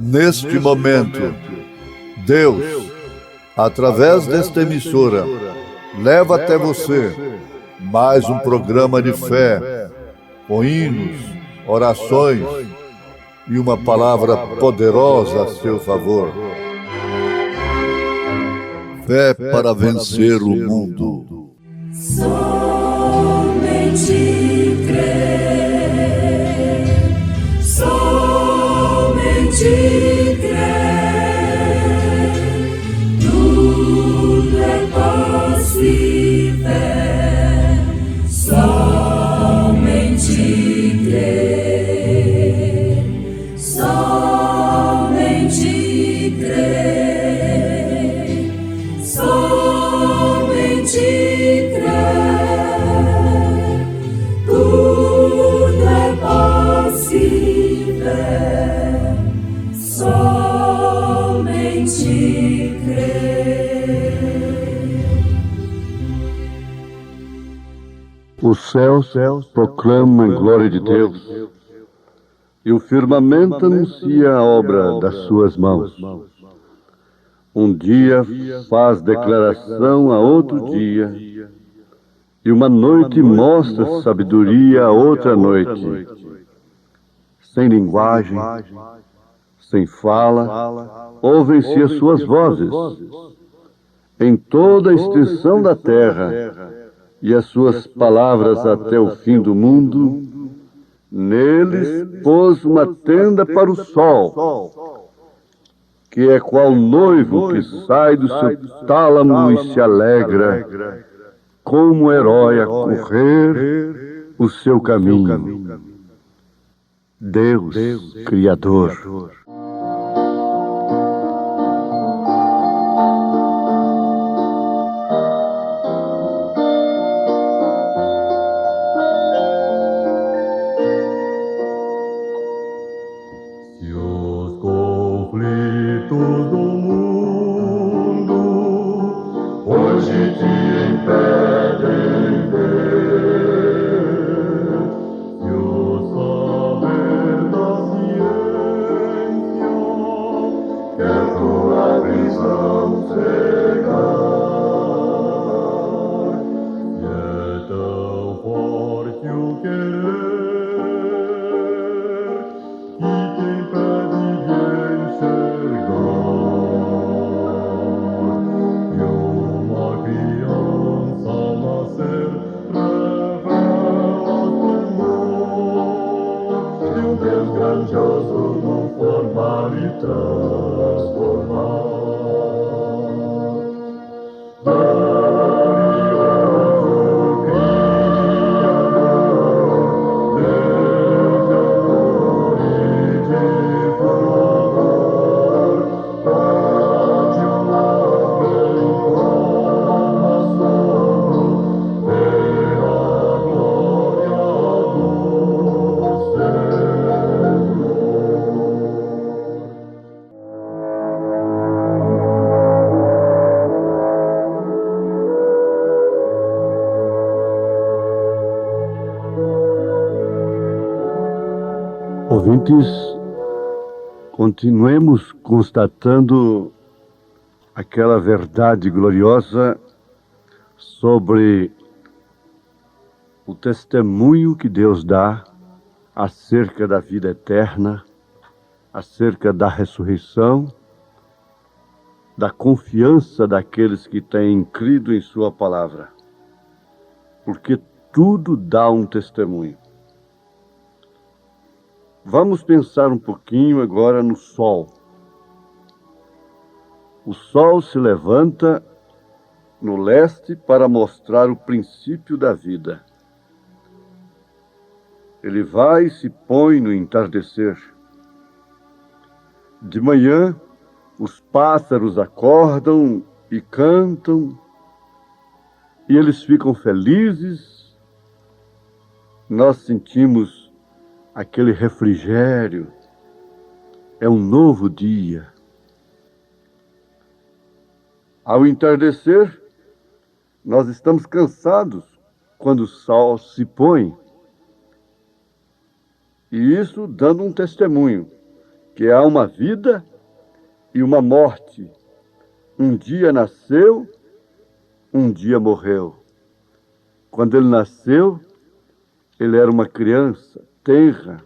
Neste momento, Deus, através desta emissora, leva até você mais um programa de fé, com hinos, orações e uma palavra poderosa a seu favor. Fé para vencer o mundo. Somente crer, somente crer, tudo é possível, somente crer, somente crer, somente crer, tudo é possível, somente crer. Os céus proclamam a glória de Deus, e o firmamento anuncia a obra das suas mãos. Um dia faz declaração a outro dia, e uma noite mostra sabedoria a outra noite. Sem linguagem, sem fala, ouvem-se as suas vozes. Em toda a extensão da terra, e as suas palavras até o fim do mundo, neles pôs uma tenda para o sol, que é qual noivo que sai do seu tálamo e se alegra, como herói a correr o seu caminho. Deus, Criador. Se os conflitos do mundo hoje te impedem ver, se o saber da ciência quer tua visão cegar, se é tão forte o querer que te impede de enxergar, que uma criança nascer revela o temor de um Deus grandioso no formar e transformar. Glorioso Criador, Deus de amor e de favor, pode um homem com assombro ver a glória do Senhor. Ouvintes, continuemos constatando aquela verdade gloriosa sobre o testemunho que Deus dá acerca da vida eterna, acerca da ressurreição, da confiança daqueles que têm crido em sua palavra. Porque tudo dá um testemunho. Vamos pensar um pouquinho agora no sol. O sol se levanta no leste para mostrar o princípio da vida. Ele vai e se põe no entardecer. De manhã, os pássaros acordam e cantam, e eles ficam felizes. Nós sentimos aquele refrigério. É um novo dia. Ao entardecer, nós estamos cansados quando o sol se põe. E isso dando um testemunho que há uma vida e uma morte. Um dia nasceu, um dia morreu. Quando ele nasceu, ele era uma criança tenra.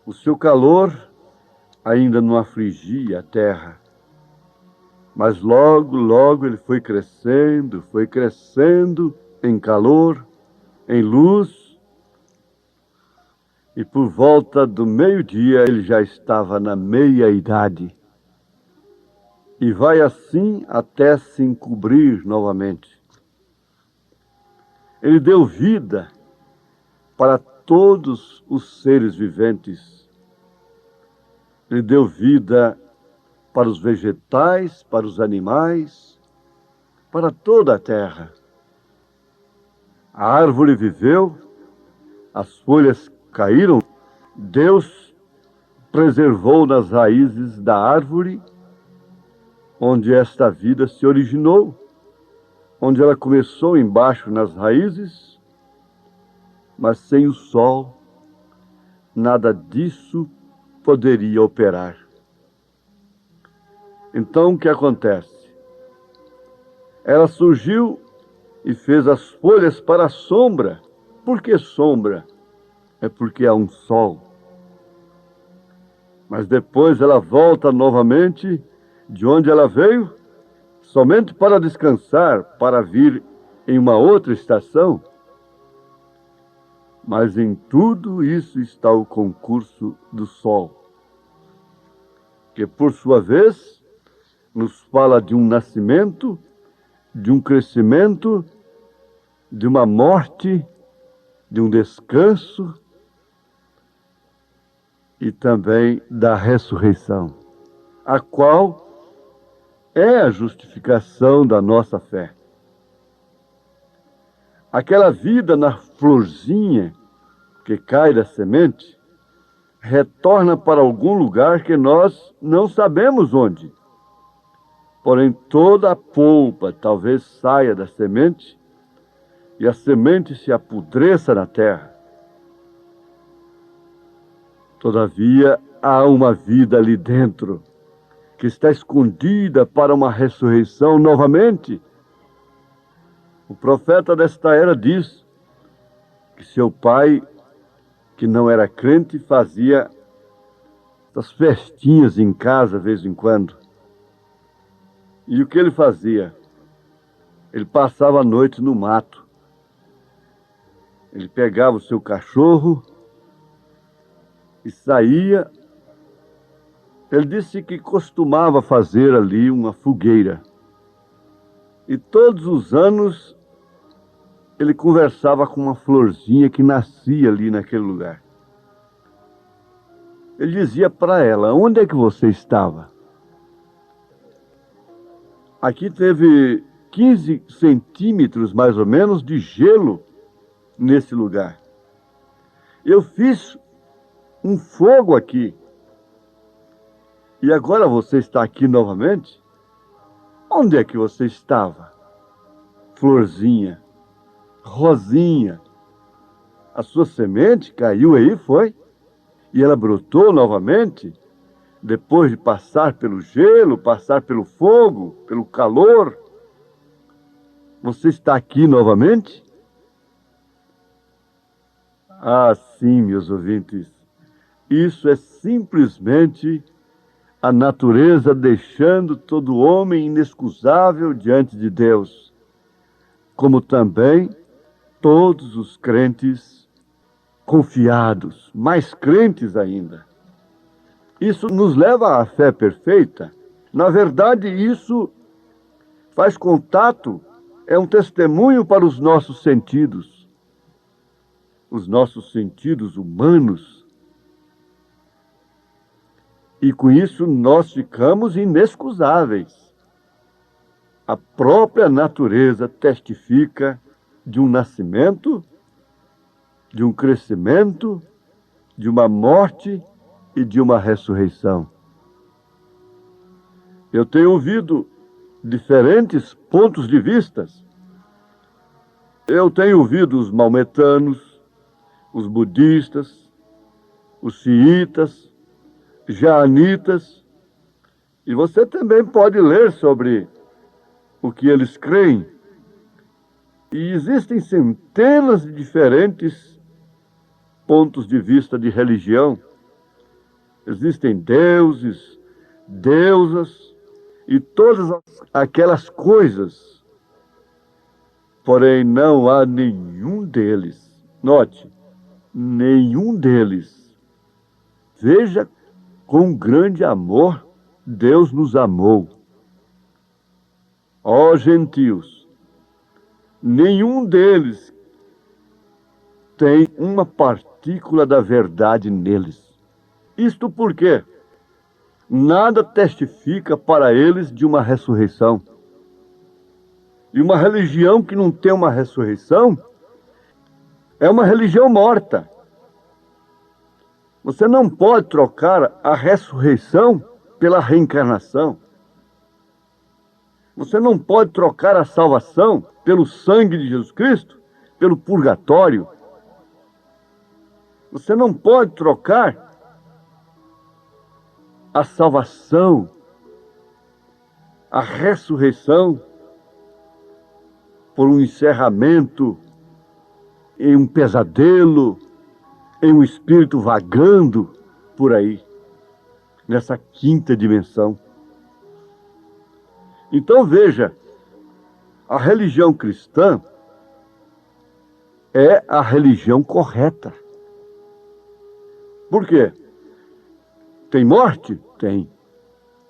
O seu calor ainda não afligia a terra. Mas logo, logo ele foi crescendo em calor, em luz. E por volta do meio-dia ele já estava na meia-idade. E vai assim até se encobrir novamente. Ele deu vida para todos os seres viventes. Ele deu vida para os vegetais, para os animais, para toda a terra. A árvore viveu, as folhas caíram, Deus preservou nas raízes da árvore, onde esta vida se originou, onde ela começou embaixo nas raízes, mas sem o sol, nada disso poderia operar. Então, o que acontece? Ela surgiu e fez as folhas para a sombra. Por que sombra? É porque há um sol. Mas depois ela volta novamente de onde ela veio, somente para descansar, para vir em uma outra estação. Mas em tudo isso está o concurso do sol, que por sua vez nos fala de um nascimento, de um crescimento, de uma morte, de um descanso e também da ressurreição, a qual é a justificação da nossa fé. Aquela vida na florzinha que cai da semente retorna para algum lugar que nós não sabemos onde. Porém, toda a polpa talvez saia da semente e a semente se apodreça na terra. Todavia, há uma vida ali dentro que está escondida para uma ressurreição novamente. O profeta desta era diz que seu pai, que não era crente, fazia essas festinhas em casa de vez em quando. E o que ele fazia? Ele passava a noite no mato. Ele pegava o seu cachorro e saía. Ele disse que costumava fazer ali uma fogueira. E todos os anos ele conversava com uma florzinha que nascia ali naquele lugar. Ele dizia para ela: onde é que você estava? Aqui teve 15 centímetros, mais ou menos, de gelo nesse lugar. Eu fiz um fogo aqui. E agora você está aqui novamente? Onde é que você estava? Florzinha, rosinha. A sua semente caiu aí, foi? E ela brotou novamente? Depois de passar pelo gelo, passar pelo fogo, pelo calor, você está aqui novamente? Ah, sim, meus ouvintes, isso é simplesmente a natureza deixando todo homem inexcusável diante de Deus, como também todos os crentes confiados, mais crentes ainda. Isso nos leva à fé perfeita. Na verdade, isso faz contato, é um testemunho para os nossos sentidos humanos. E com isso nós ficamos inexcusáveis. A própria natureza testifica de um nascimento, de um crescimento, de uma morte e de uma ressurreição. Eu tenho ouvido diferentes pontos de vista. Eu tenho ouvido os maometanos, os budistas, os xiitas, jaanitas, e você também pode ler sobre o que eles creem. E existem centenas de diferentes pontos de vista de religião. Existem deuses, deusas e todas aquelas coisas. Porém, não há nenhum deles. Note, nenhum deles. Veja com grande amor Deus nos amou. Ó gentios, nenhum deles tem uma partícula da verdade neles. Isto porque nada testifica para eles de uma ressurreição. E uma religião que não tem uma ressurreição é uma religião morta. Você não pode trocar a ressurreição pela reencarnação. Você não pode trocar a salvação pelo sangue de Jesus Cristo, pelo purgatório. Você não pode trocar a salvação, a ressurreição, por um encerramento em um pesadelo, em um espírito vagando por aí, nessa quinta dimensão. Então veja, a religião cristã é a religião correta. Por quê? Tem morte? Tem.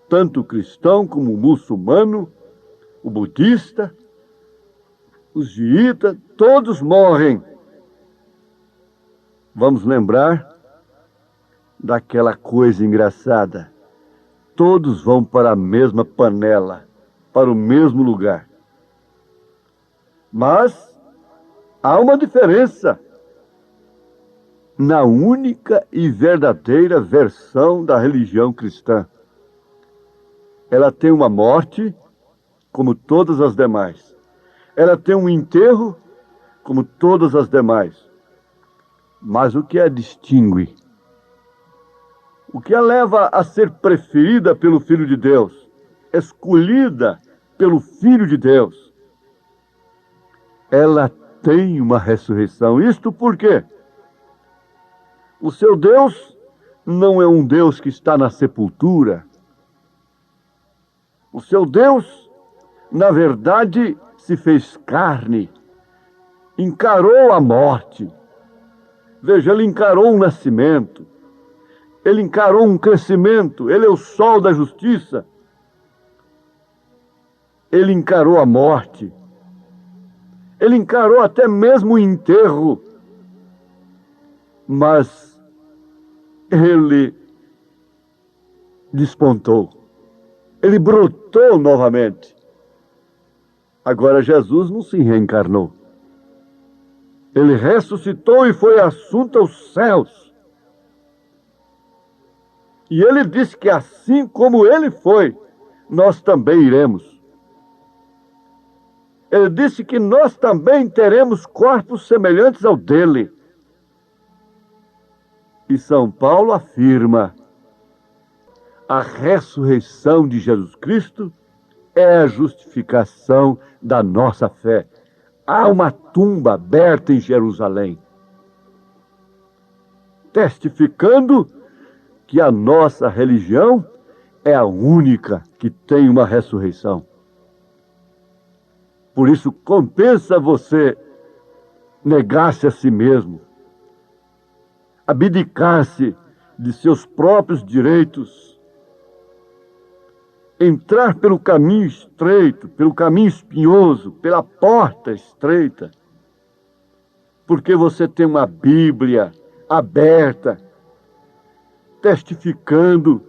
Tanto o cristão como o muçulmano, o budista, os xiitas, todos morrem. Vamos lembrar daquela coisa engraçada. Todos vão para a mesma panela, para o mesmo lugar. Mas há uma diferença na única e verdadeira versão da religião cristã. Ela tem uma morte, como todas as demais. Ela tem um enterro, como todas as demais. Mas o que a distingue? O que a leva a ser preferida pelo Filho de Deus? Escolhida pelo Filho de Deus? Ela tem uma ressurreição. Isto por quê? O seu Deus não é um Deus que está na sepultura. O seu Deus, na verdade, se fez carne, encarou a morte. Veja, ele encarou o nascimento, ele encarou um crescimento, ele é o sol da justiça. Ele encarou a morte, ele encarou até mesmo o enterro, mas ele despontou, ele brotou novamente. Agora Jesus não se reencarnou. Ele ressuscitou e foi assunto aos céus. E ele disse que assim como ele foi, nós também iremos. Ele disse que nós também teremos corpos semelhantes ao dele. E São Paulo afirma: a ressurreição de Jesus Cristo é a justificação da nossa fé. Há uma tumba aberta em Jerusalém, testificando que a nossa religião é a única que tem uma ressurreição. Por isso, compensa você negar-se a si mesmo, abdicar-se de seus próprios direitos, entrar pelo caminho estreito, pelo caminho espinhoso, pela porta estreita, porque você tem uma Bíblia aberta, testificando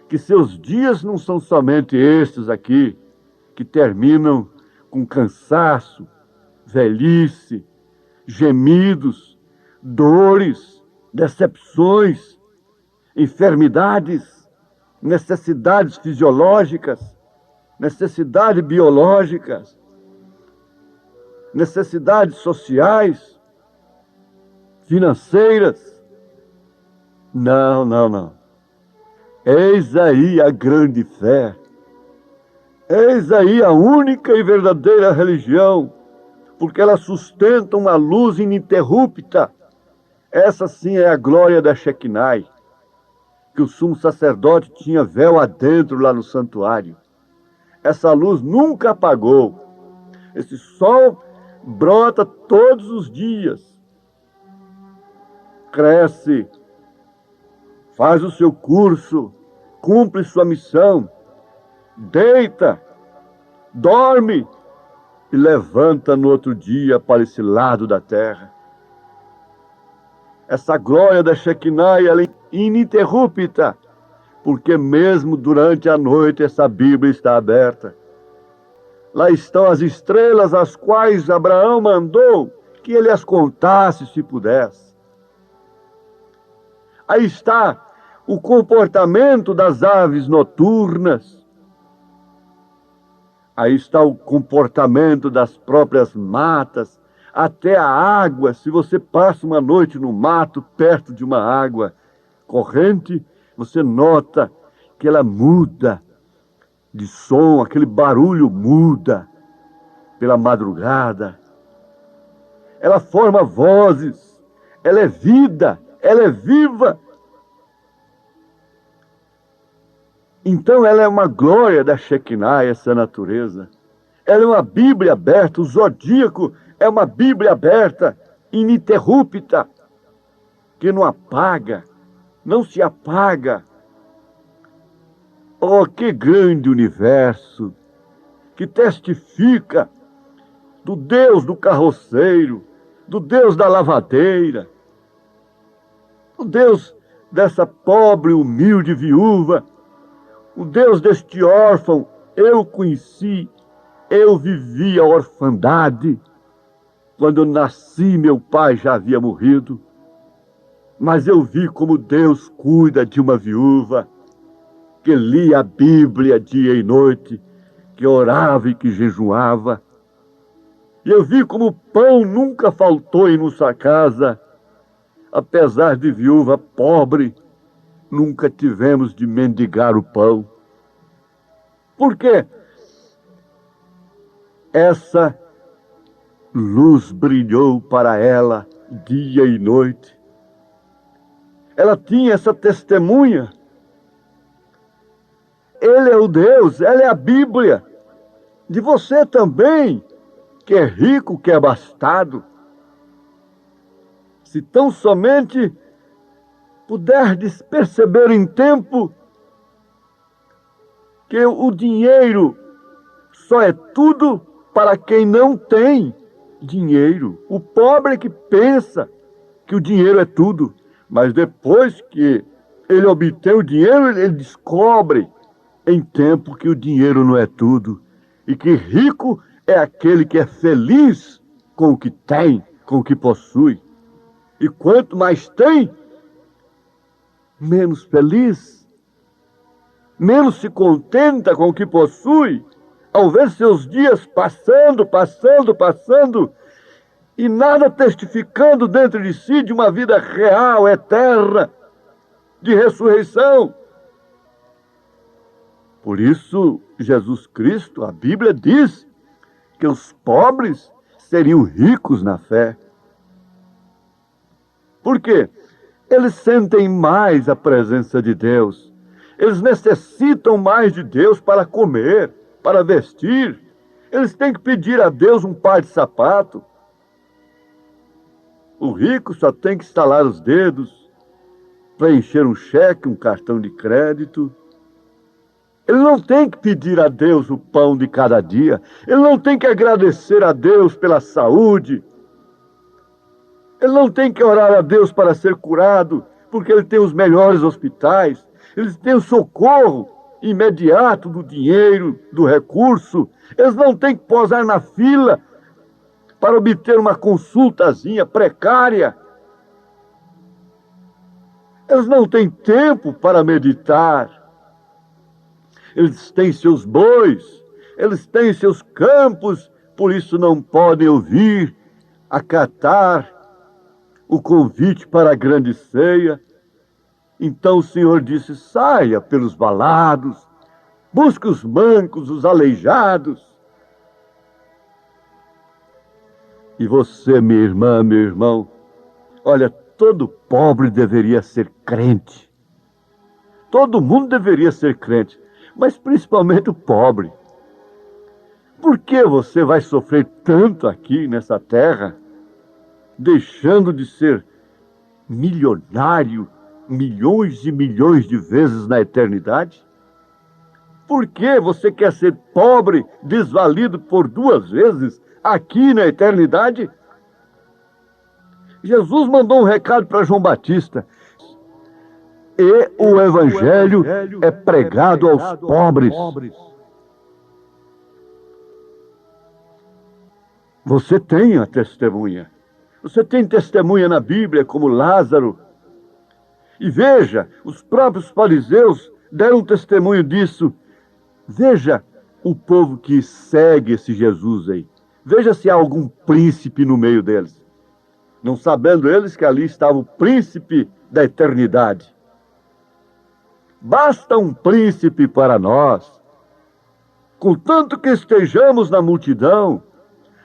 que seus dias não são somente estes aqui, que terminam com cansaço, velhice, gemidos, dores, decepções, enfermidades, necessidades fisiológicas, necessidades biológicas, necessidades sociais, financeiras. Não, não, não. Eis aí a grande fé. Eis aí a única e verdadeira religião, porque ela sustenta uma luz ininterrupta. Essa sim é a glória da Shekinah, que o sumo sacerdote tinha véu adentro lá no santuário. Essa luz nunca apagou. Esse sol brota todos os dias, cresce, faz o seu curso, cumpre sua missão, deita, dorme e levanta no outro dia para esse lado da terra. Essa glória da Shekinah, ela é ininterrupta, porque mesmo durante a noite essa Bíblia está aberta. Lá estão as estrelas, as quais Abraão mandou que ele as contasse se pudesse. Aí está o comportamento das aves noturnas. Aí está o comportamento das próprias matas, até a água. Se você passa uma noite no mato, perto de uma água corrente, você nota que ela muda de som, aquele barulho muda pela madrugada. Ela forma vozes, ela é vida, ela é viva. Então ela é uma glória da Shekinah, essa natureza. Ela é uma Bíblia aberta, o zodíaco é uma Bíblia aberta, ininterrupta, que não apaga, não se apaga. Oh, que grande universo, que testifica do Deus do carroceiro, do Deus da lavadeira, o Deus dessa pobre, humilde viúva, o Deus deste órfão. Eu conheci, eu vivi a orfandade. Quando eu nasci, meu pai já havia morrido, mas eu vi como Deus cuida de uma viúva que lia a Bíblia dia e noite, que orava e que jejuava. E eu vi como o pão nunca faltou em nossa casa. Apesar de viúva pobre, nunca tivemos de mendigar o pão. Por quê? Essa luz brilhou para ela dia e noite. Ela tinha essa testemunha. Ele é o Deus, ela é a Bíblia. De você também, que é rico, que é abastado. Se tão somente puderdes perceber em tempo que o dinheiro só é tudo para quem não tem dinheiro. O pobre que pensa que o dinheiro é tudo, mas depois que ele obtém o dinheiro, ele descobre em tempo que o dinheiro não é tudo, e que rico é aquele que é feliz com o que tem, com o que possui. E quanto mais tem, menos feliz, menos se contenta com o que possui, ao ver seus dias passando, e nada testificando dentro de si de uma vida real, eterna, de ressurreição. Por isso, Jesus Cristo, a Bíblia diz que os pobres seriam ricos na fé. Por quê? Eles sentem mais a presença de Deus. Eles necessitam mais de Deus para comer, para vestir. Eles têm que pedir a Deus um par de sapato. O rico só tem que estalar os dedos, preencher um cheque, um cartão de crédito. Ele não tem que pedir a Deus o pão de cada dia. Ele não tem que agradecer a Deus pela saúde. Ele não tem que orar a Deus para ser curado, porque ele tem os melhores hospitais. Eles têm o socorro imediato do dinheiro, do recurso. Eles não têm que posar na fila para obter uma consultazinha precária. Eles não têm tempo para meditar. Eles têm seus bois, eles têm seus campos, por isso não podem ouvir, acatar o convite para a grande ceia. Então o Senhor disse: saia pelos valados, busque os mancos, os aleijados. E você, minha irmã, meu irmão, olha, todo pobre deveria ser crente. Todo mundo deveria ser crente, mas principalmente o pobre. Por que você vai sofrer tanto aqui nessa terra, deixando de ser milionário milhões e milhões de vezes na eternidade? Por que você quer ser pobre, desvalido por 2 vezes aqui na eternidade? Jesus mandou um recado para João Batista: e o evangelho é pregado aos pobres. Você tem a testemunha. Você tem testemunha na Bíblia, como Lázaro. E veja, os próprios fariseus deram testemunho disso. Veja o povo que segue esse Jesus aí. Veja se há algum príncipe no meio deles. Não sabendo eles que ali estava o príncipe da eternidade. Basta um príncipe para nós, contanto que estejamos na multidão,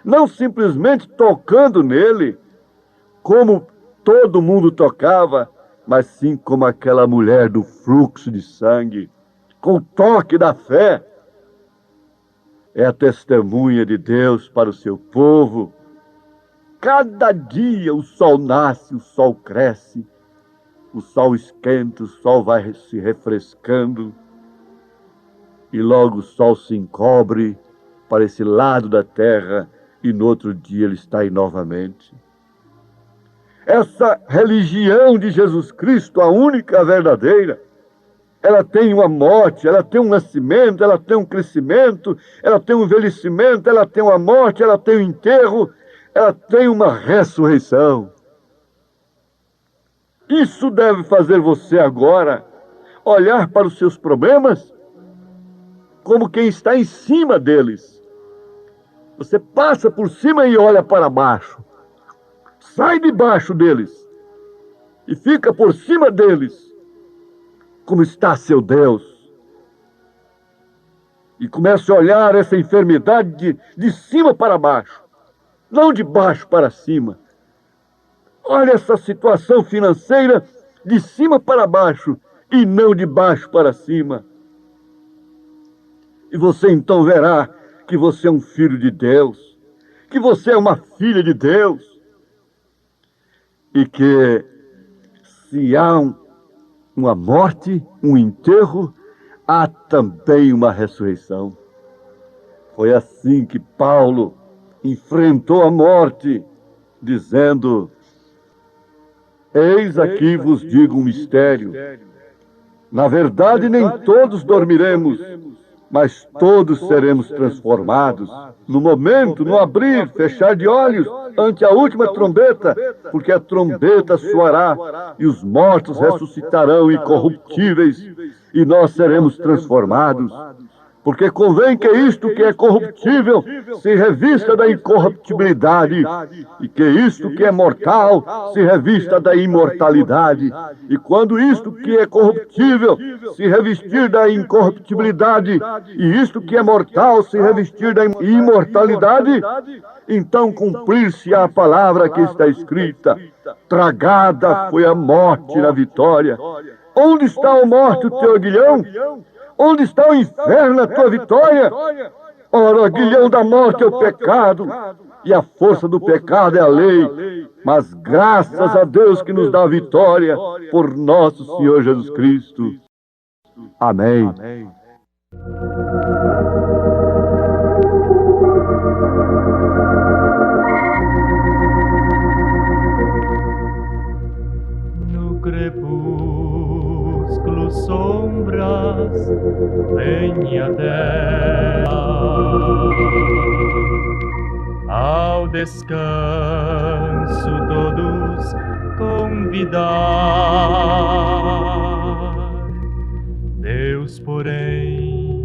não simplesmente tocando nele, como todo mundo tocava, mas sim como aquela mulher do fluxo de sangue, com o toque da fé. É a testemunha de Deus para o seu povo. Cada dia o sol nasce, o sol cresce, o sol esquenta, o sol vai se refrescando, e logo o sol se encobre para esse lado da terra, e no outro dia ele está aí novamente. Essa religião de Jesus Cristo, a única verdadeira, ela tem uma morte, ela tem um nascimento, ela tem um crescimento, ela tem um envelhecimento, ela tem uma morte, ela tem um enterro, ela tem uma ressurreição. Isso deve fazer você agora olhar para os seus problemas como quem está em cima deles. Você passa por cima e olha para baixo. Sai debaixo deles e fica por cima deles, como está seu Deus. E comece a olhar essa enfermidade de cima para baixo, não de baixo para cima. Olha essa situação financeira de cima para baixo e não de baixo para cima. E você então verá que você é um filho de Deus, que você é uma filha de Deus, e que se há uma morte, um enterro, há também uma ressurreição. Foi assim que Paulo enfrentou a morte, dizendo: eis aqui vos digo um mistério. Na verdade, nem todos dormiremos, mas todos seremos transformados. No momento, no abrir, fechar de olhos, ante a última trombeta, porque a trombeta soará, e os mortos ressuscitarão incorruptíveis, e nós seremos transformados. Porque convém que isto que é corruptível se revista da incorruptibilidade, e que isto que é mortal se revista da imortalidade. E quando isto que é corruptível se revestir da incorruptibilidade, e isto que é mortal se revestir da imortalidade, então cumprir-se a palavra que está escrita: tragada foi a morte na vitória. Onde está a morte, o teu aguilhão? Onde está o inferno, a tua vitória? Ora, o aguilhão da morte é o pecado, e a força do pecado é a lei. Mas graças a Deus que nos dá a vitória por nosso Senhor Jesus Cristo. Amém. No crepúsculo sombras vem a terra, ao descanso todos convidar. Deus, porém,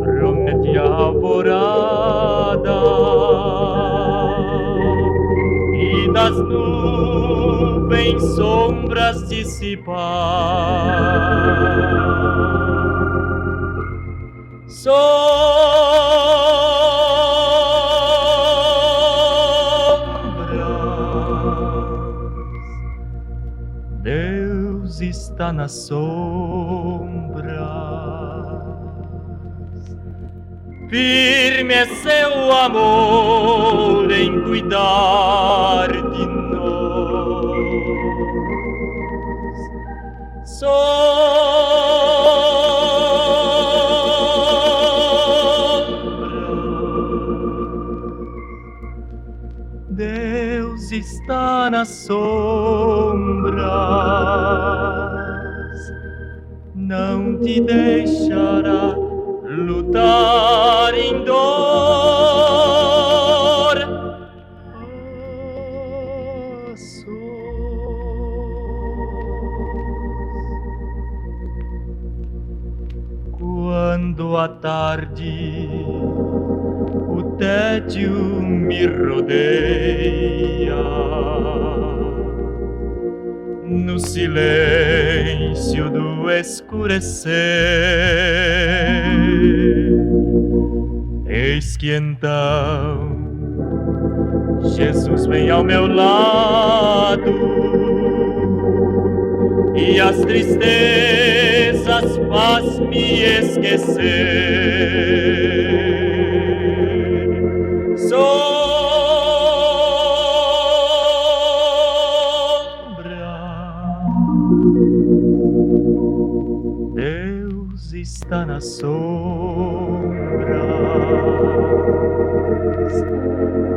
promete a alvorada, e das nuvens nuvens sombras dissipar. Deus está nas sombras. Firme é seu amor em cuidar de nós. Deus está nas sombras, não te deixará lutar em dor. A sós. Quando a tarde o tédio me rodeia, no silêncio do escurecer, eis que então Jesus vem ao meu lado e as tristezas faz-me esquecer. Deus está nas sombras.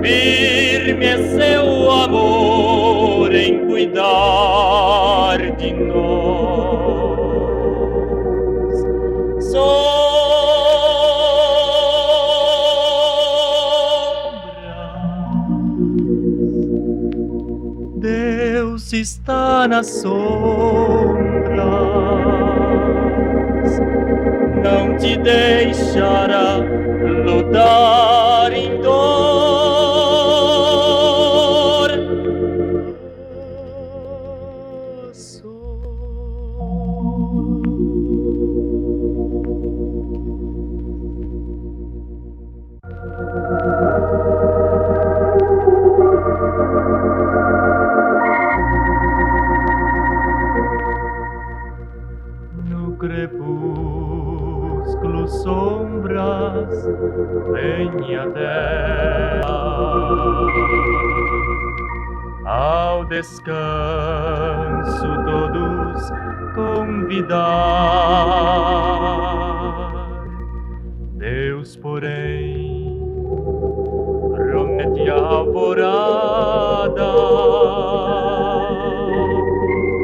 Firme é seu amor em cuidar de nós. Deus está nas sombras, não te deixará lutar em dor. A sós. No crepúsculo sombras vem a terra, ao descanso todos convidar. Deus, porém, promete a alvorada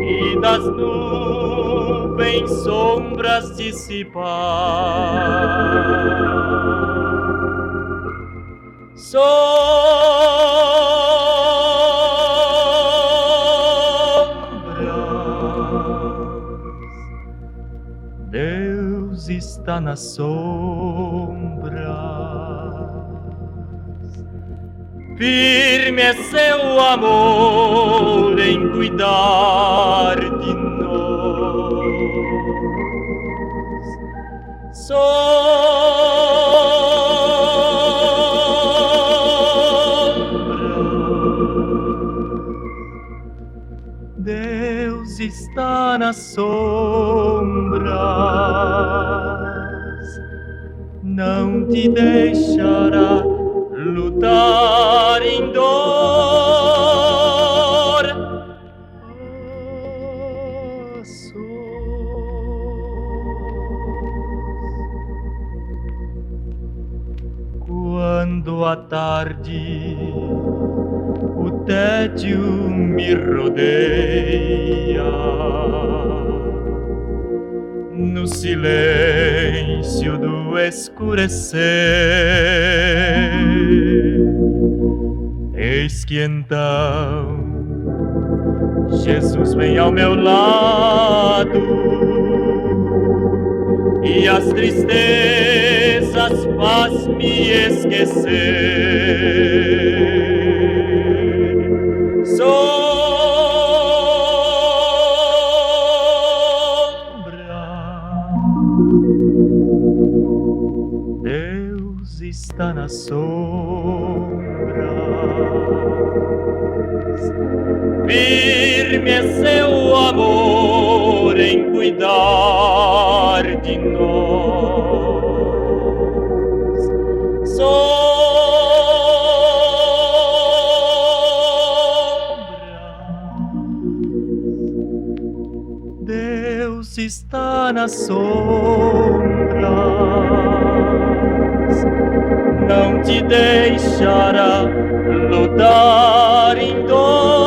e das nuvens sombras dissipar. Deus está nas sombras. Firme é seu amor em cuidar de nós. Deus está nas sombras, não te deixará lutar em dor. A sós. Quando a tarde o tédio me rodeia, no silêncio do escurecer, eis que então Jesus vem ao meu lado e as tristezas faz-me esquecer. Sou Deus está nas sombras, firme é seu amor em cuidar de nós. Deus está nas sombras, não te deixará lutar em dor.